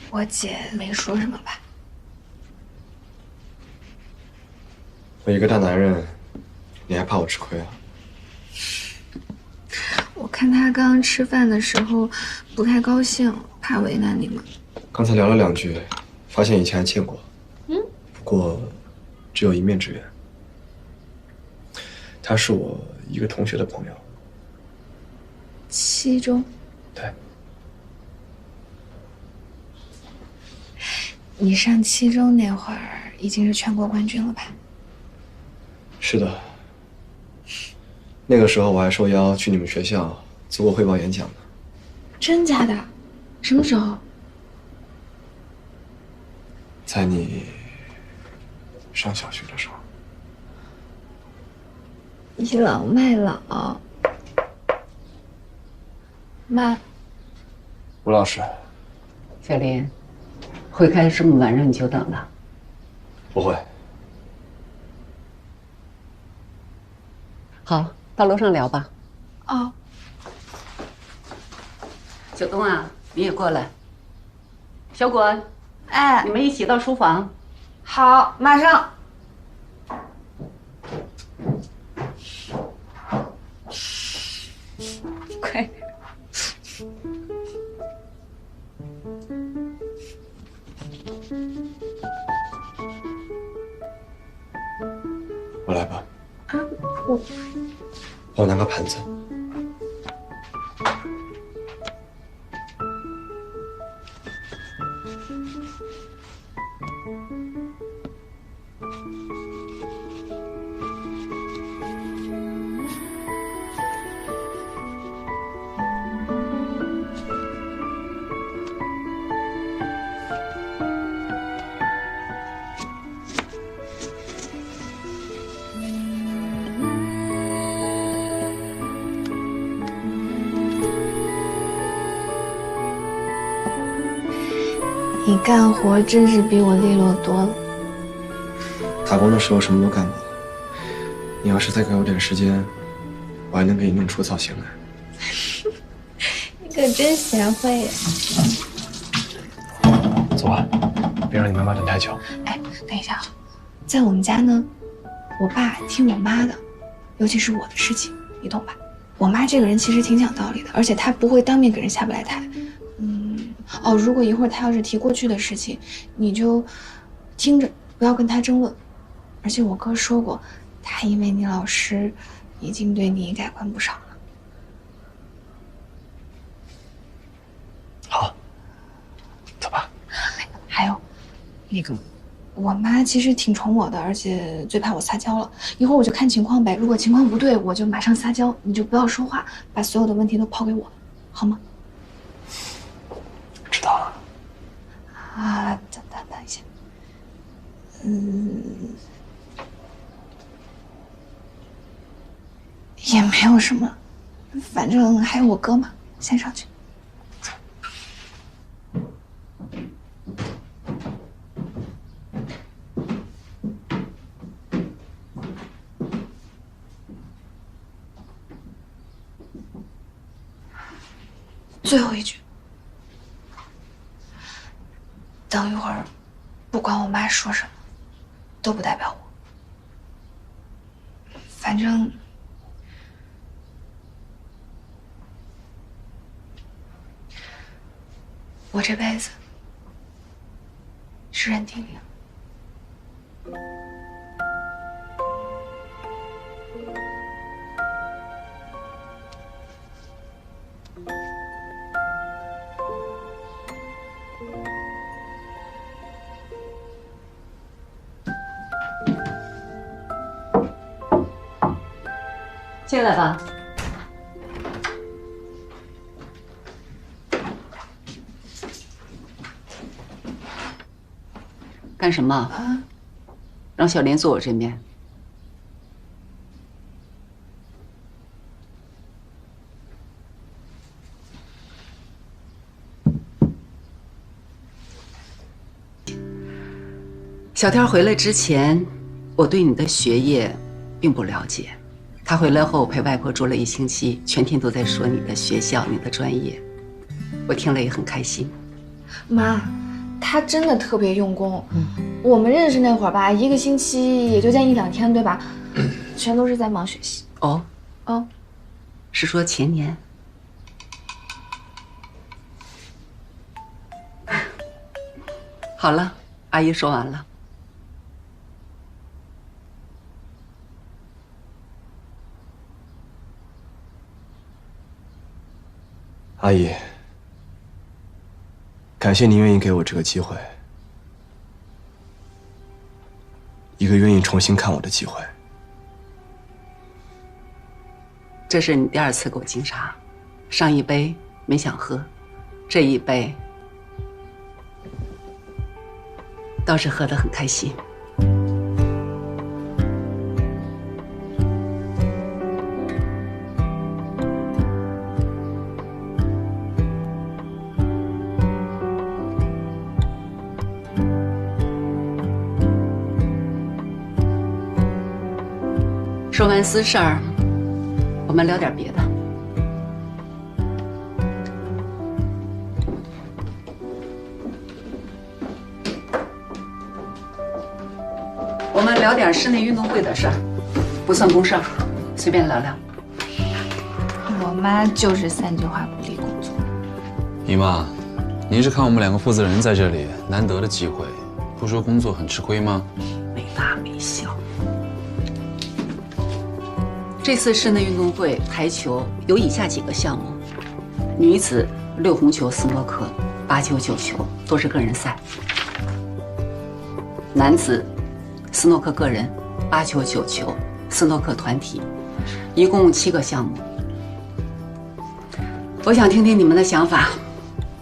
我姐没说什么吧？我一个大男人，你还怕我吃亏啊？我看她刚刚吃饭的时候不太高兴，怕为难你们。刚才聊了2句，发现以前还见过。不过只有一面之缘。他是我一个同学的朋友。7中。对。你上7中那会儿已经是全国冠军了吧？是的。那个时候我还受邀去你们学校做过汇报演讲呢。真假的？什么时候？在你上小学的时候。倚老卖老。妈。吴老师。小林，会开这么晚让你久等了。不会。好，到楼上聊吧。哦。小东啊，你也过来。小果，哎，你们一起到书房。好，马上。快。我来吧。啊，我。帮我拿个盘子。你干活真是比我利落多了。打工的时候什么都干过了，你要是再给我点时间，我还能给你弄出造型来。你可真贤惠呀！走吧，别让你妈妈等太久。哎，等一下，在我们家呢，我爸听我妈的，尤其是我的事情，你懂吧？我妈这个人其实挺讲道理的，而且她不会当面给人下不来台。哦，如果一会儿她要是提过去的事情，你就听着，不要跟她争论。而且我哥说过，他因为你老师，已经对你改观不少了。好，走吧。还有，那个，我妈其实挺宠我的，而且最怕我撒娇了。一会儿我就看情况呗，如果情况不对，我就马上撒娇，你就不要说话，把所有的问题都抛给我，好吗？知道了。啊，等一下，也没有什么，反正还有我哥嘛，先上去。最后一句，等一会儿，不管我妈说什么，都不代表我。反正，我这辈子是认定你了。进来吧。干什么？啊，让小莲坐我这边。小天回来之前，我对你的学业并不了解。他回来后陪外婆住了1星期，全天都在说你的学校、你的专业，我听了也很开心。妈，他真的特别用功。我们认识那会儿吧，一个星期也就见1、2天，对吧？全都是在忙学习。哦，哦，是说前年？好了，阿姨说完了。阿姨，感谢您愿意给我这个机会，一个愿意重新看我的机会。这是你第2次给我敬茶，上一杯没想喝，这一杯倒是喝得很开心。说完私事儿，我们聊点别的。我们聊点室内运动会的事儿，不算公事儿，随便聊聊。我妈就是3句话不离工作。姨妈，您是看我们2个负责人在这里，难得的机会，不说工作很吃亏吗？没大没小。这次室内运动会台球有以下几个项目：女子6红球斯诺克、8球9球都是个人赛；男子斯诺克个人8球9球斯诺克团体，一共7个项目。我想听听你们的想法，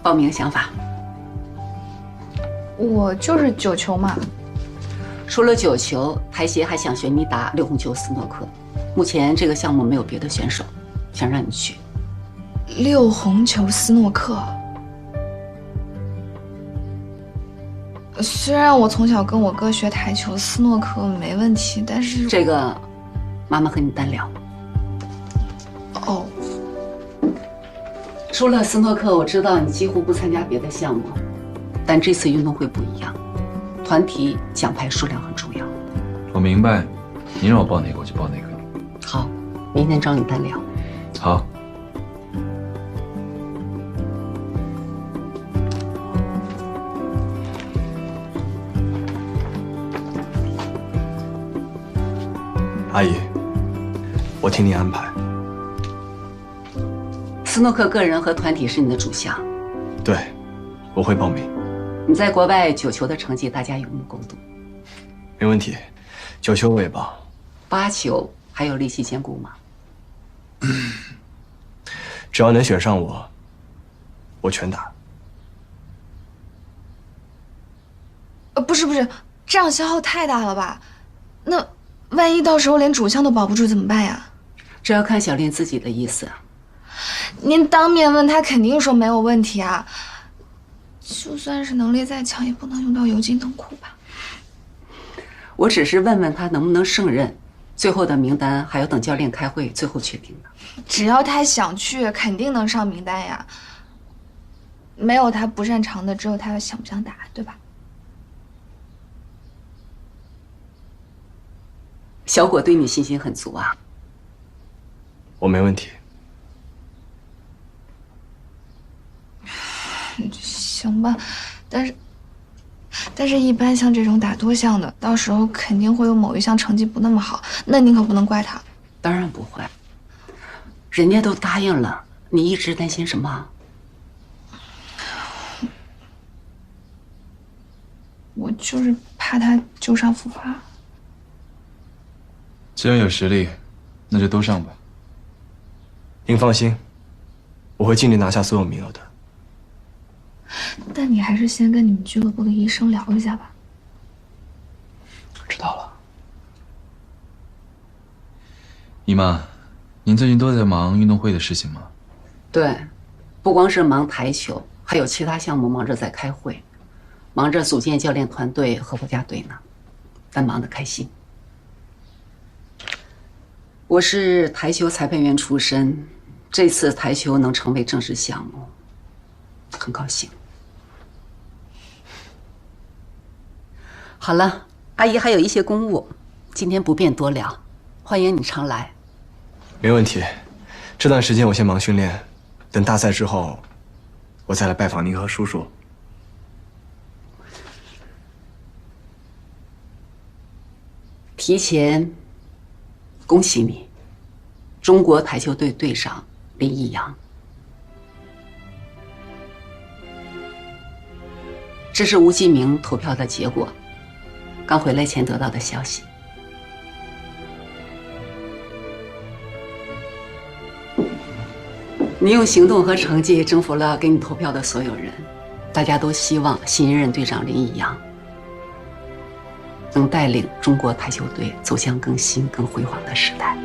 报名想法。我就是9球嘛。除了9球，台协还想选你打6红球斯诺克。目前这个项目没有别的选手，想让你去。6红球斯诺克。虽然我从小跟我哥学台球，斯诺克没问题，但是这个，妈妈和你单聊。哦，除了斯诺克，我知道你几乎不参加别的项目，但这次运动会不一样，团体奖牌数量很重要。我明白，你让我报哪个我就报哪个。好，明天找你单聊。好。阿姨，我听您安排。斯诺克个人和团体是你的主项。对，我会报名。你在国外9球的成绩，大家有目共睹。没问题，9球我也报。8球还有力气兼顾吗？只要能选上我，我全打。不是，这样消耗太大了吧？那万一到时候连主项都保不住怎么办呀？这要看小练自己的意思。您当面问他，肯定说没有问题啊。就算是能力再强，也不能用到油尽灯枯吧？我只是问问他能不能胜任，最后的名单还要等教练开会最后确定的。只要他想去，肯定能上名单呀。没有他不擅长的，只有他想不想打，对吧？小果对你信心很足啊。我没问题。行吧，但是一般像这种打多项的，到时候肯定会有某一项成绩不那么好，那你可不能怪他。当然不会，人家都答应了，你一直担心什么？我就是怕他旧伤复发。既然有实力，那就都上吧。您放心，我会尽力拿下所有名额的。但你还是先跟你们俱乐部的医生聊一下吧。知道了。姨妈，您最近都在忙运动会的事情吗？对，不光是忙台球，还有其他项目忙着在开会，忙着组建教练团队和国家队呢，但忙得开心。我是台球裁判员出身，这次台球能成为正式项目，很高兴。好了，阿姨还有一些公务，今天不便多聊，欢迎你常来。没问题，这段时间我先忙训练，等大赛之后，我再来拜访您和叔叔。提前恭喜你，中国台球队队长林逸阳。这是吴继明投票的结果，刚回来前得到的消息。你用行动和成绩征服了给你投票的所有人，大家都希望新一任队长林逸阳能带领中国台球队走向更新、更辉煌的时代。